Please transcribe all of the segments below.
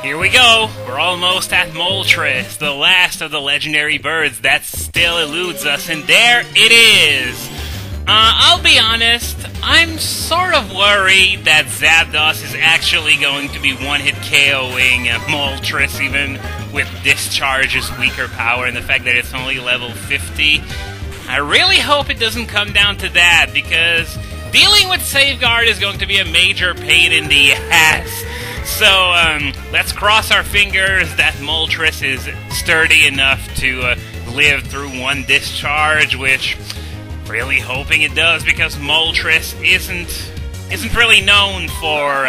Here we go! We're almost at Moltres, the last of the legendary birds that still eludes us, and there it is! I'll be honest, I'm sort of worried that Zapdos is actually going to be one-hit KOing Moltres, even with Discharge's weaker power and the fact that it's only level 50. I really hope it doesn't come down to that, because dealing with Safeguard is going to be a major pain in the ass. So, let's cross our fingers that Moltres is sturdy enough to live through one discharge, which really hoping it does, because Moltres isn't really known for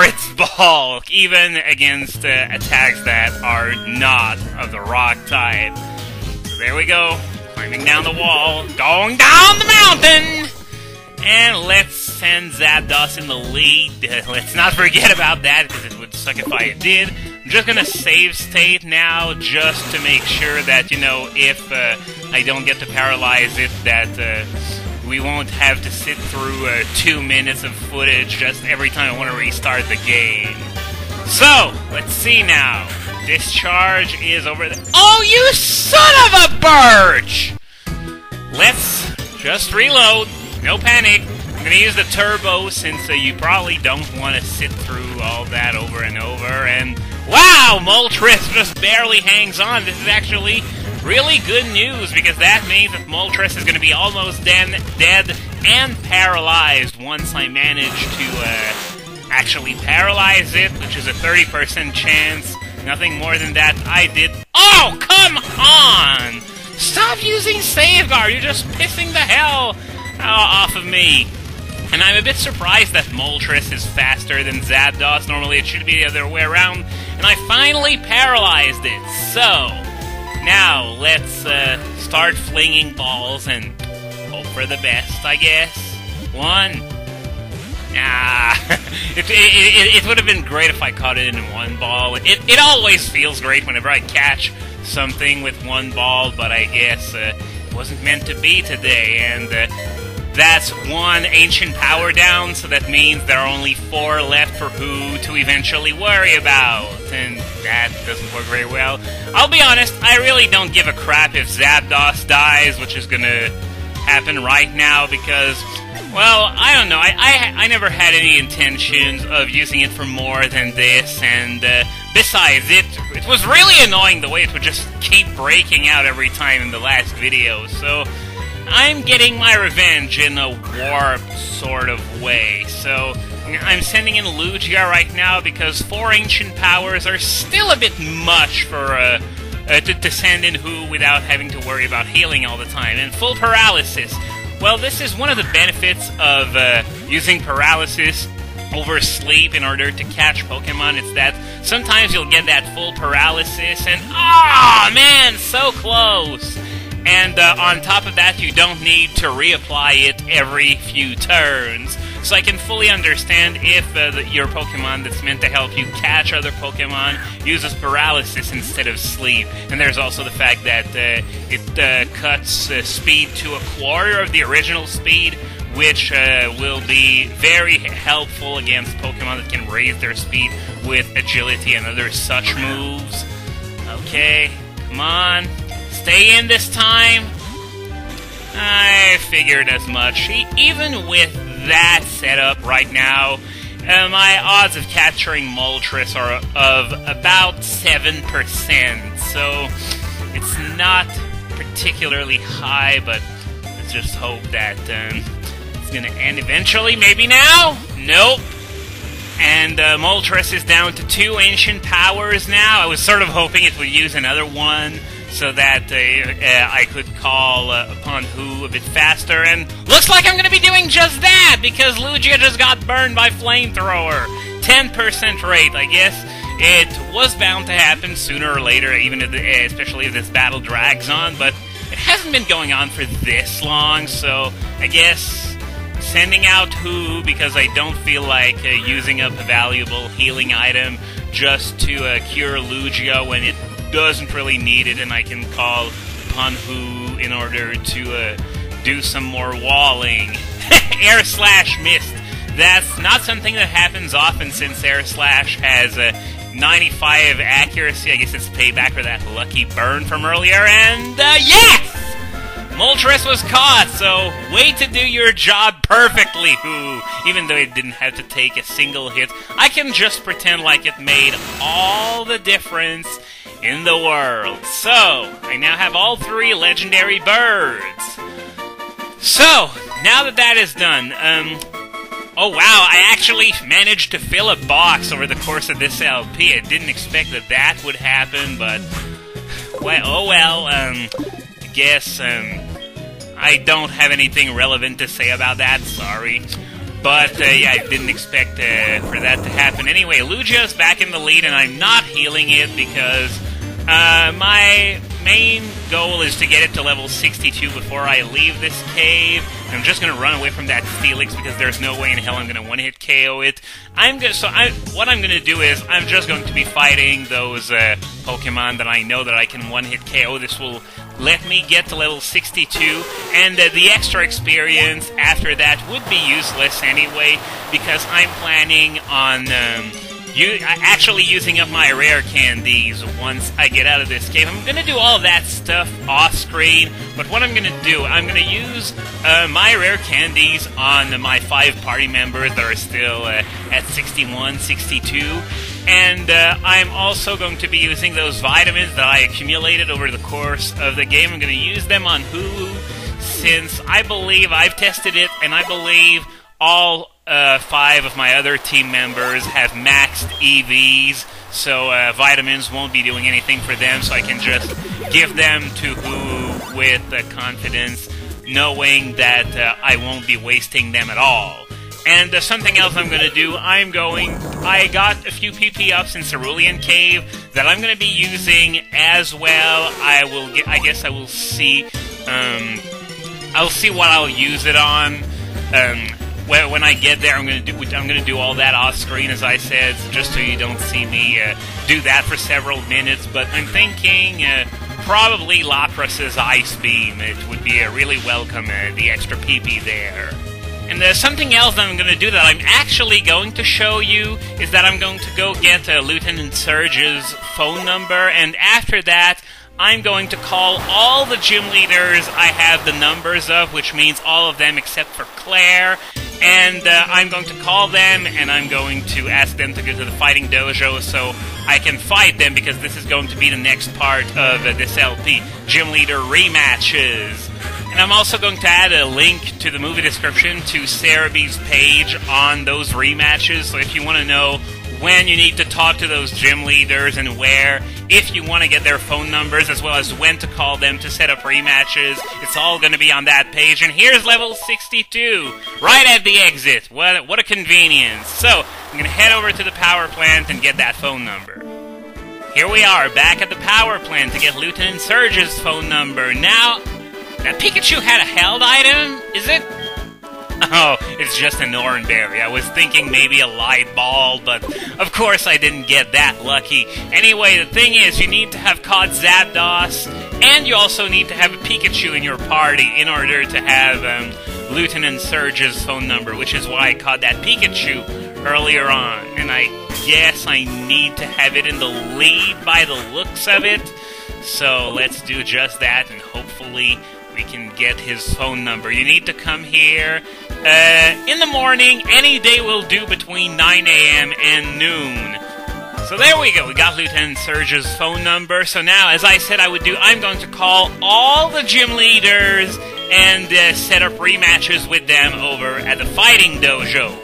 its bulk, even against attacks that are not of the rock type. So there we go, climbing down the wall, going down the mountain! And let's send Zapdos in the lead. Let's not forget about that, because it would suck if I did. I'm just gonna save state now, just to make sure that, you know, if I don't get to paralyze it, that we won't have to sit through 2 minutes of footage just every time I want to restart the game. So, let's see now. Discharge is over there. Oh, you son of a birch! Let's just reload. No panic. I'm gonna use the turbo since you probably don't want to sit through all that over and over. And wow, Moltres just barely hangs on. This is actually really good news, because that means that Moltres is going to be almost dead and paralyzed once I manage to actually paralyze it, which is a 30% chance. Nothing more than that. I did. Oh, come on! Stop using Safeguard! You're just pissing the hell off of me. And I'm a bit surprised that Moltres is faster than Zapdos. Normally it should be the other way around. And I finally paralyzed it. So, now let's start flinging balls and hope for the best, I guess. One. It would have been great if I caught it in one ball. It always feels great whenever I catch something with one ball, but I guess it wasn't meant to be today. And that's one ancient power down, so that means there are only 4 left for who to eventually worry about. And that doesn't work very well. I'll be honest, I really don't give a crap if Zapdos dies, which is gonna happen right now, because, well, I don't know. I never had any intentions of using it for more than this, and besides, it was really annoying the way it would just keep breaking out every time in the last video, so I'm getting my revenge in a warped sort of way. So I'm sending in Lugia right now because 4 ancient powers are still a bit much for to send in who without having to worry about healing all the time. And full paralysis. Well, this is one of the benefits of using paralysis over sleep in order to catch Pokemon. It's that sometimes you'll get that full paralysis and man, so close. And on top of that, you don't need to reapply it every few turns. So I can fully understand if your Pokemon that's meant to help you catch other Pokemon uses paralysis instead of sleep. And there's also the fact that it cuts speed to 1/4 of the original speed, which will be very helpful against Pokemon that can raise their speed with agility and other such moves. Okay, come on. Stay in this time. I figured as much. Even with that setup right now, my odds of capturing Moltres are of about 7%, so it's not particularly high, but let's just hope that it's gonna end eventually. Maybe now? Nope. And Moltres is down to 2 ancient powers now. I was sort of hoping it would use another one, so that I could call upon who a bit faster, and looks like I'm going to be doing just that, because Lugia just got burned by Flamethrower. 10% rate, I guess. It was bound to happen sooner or later, even if especially if this battle drags on, but it hasn't been going on for this long, so I guess sending out who, because I don't feel like using up a valuable healing item just to cure Lugia when it doesn't really need it, and I can call upon who in order to do some more walling. Air Slash missed. That's not something that happens often, since Air Slash has 95 accuracy. I guess it's payback for that lucky burn from earlier. And, yes! Moltres was caught, so way to do your job perfectly, Who. Even though it didn't have to take a single hit, I can just pretend like it made all the difference in the world. So, I now have all 3 legendary birds. So, now that that is done, oh wow, I actually managed to fill a box over the course of this LP. I didn't expect that that would happen, but, well, oh well, I guess, I don't have anything relevant to say about that, sorry. But, yeah, I didn't expect for that to happen. Anyway, Lugia's back in the lead, and I'm not healing it because my main goal is to get it to level 62 before I leave this cave. I'm just going to run away from that Steelix because there's no way in hell I'm going to one-hit KO it. What I'm going to do is I'm just going to be fighting those Pokemon that I know that I can one-hit KO. This will let me get to level 62, and the extra experience after that would be useless anyway, because I'm planning on actually using up my rare candies once I get out of this cave. I'm going to do all of that stuff off-screen, but what I'm going to do, I'm going to use my rare candies on my 5 party members that are still at 61, 62, and I'm also going to be using those vitamins that I accumulated over the course of the game. I'm going to use them on Hulu, since I believe I've tested it, and I believe all 5 of my other team members have maxed EVs, so vitamins won't be doing anything for them, so I can just give them to Hulu with confidence, knowing that I won't be wasting them at all. And something else I'm going to do, I got a few PP ups in Cerulean Cave that I'm going to be using as well. I guess I will see, I'll see what I'll use it on. When I get there, I'm going to do all that off screen, as I said, just so you don't see me do that for several minutes. But I'm thinking probably Lapras's Ice Beam. It would be really welcome, the extra PP there. And something else that I'm going to do that I'm actually going to show you is that I'm going to go get Lieutenant Surge's phone number, and after that, I'm going to call all the gym leaders I have the numbers of, which means all of them except for Claire, and I'm going to call them, and I'm going to ask them to go to the fighting dojo so I can fight them, because this is going to be the next part of this LP, Gym Leader Rematches. And I'm also going to add a link to the movie description to Serebii's page on those rematches, so if you want to know when you need to talk to those gym leaders and where, if you want to get their phone numbers, as well as when to call them to set up rematches, it's all going to be on that page. And here's level 62, right at the exit. What a convenience. So, I'm going to head over to the power plant and get that phone number. Here we are, back at the power plant to get Lieutenant Surge's phone number. Now, that Pikachu had a held item, is it? Oh, it's just an Oranberry. I was thinking maybe a light ball, but of course I didn't get that lucky. Anyway, the thing is, you need to have caught Zapdos, and you also need to have a Pikachu in your party in order to have Lieutenant Surge's phone number, which is why I caught that Pikachu earlier on. And I guess I need to have it in the lead by the looks of it. So let's do just that, and hopefully we can get his phone number. You need to come here in the morning. Any day will do between 9 a.m. and noon. So there we go. We got Lieutenant Surge's phone number. So now, as I said I would do, I'm going to call all the gym leaders and set up rematches with them over at the fighting dojo.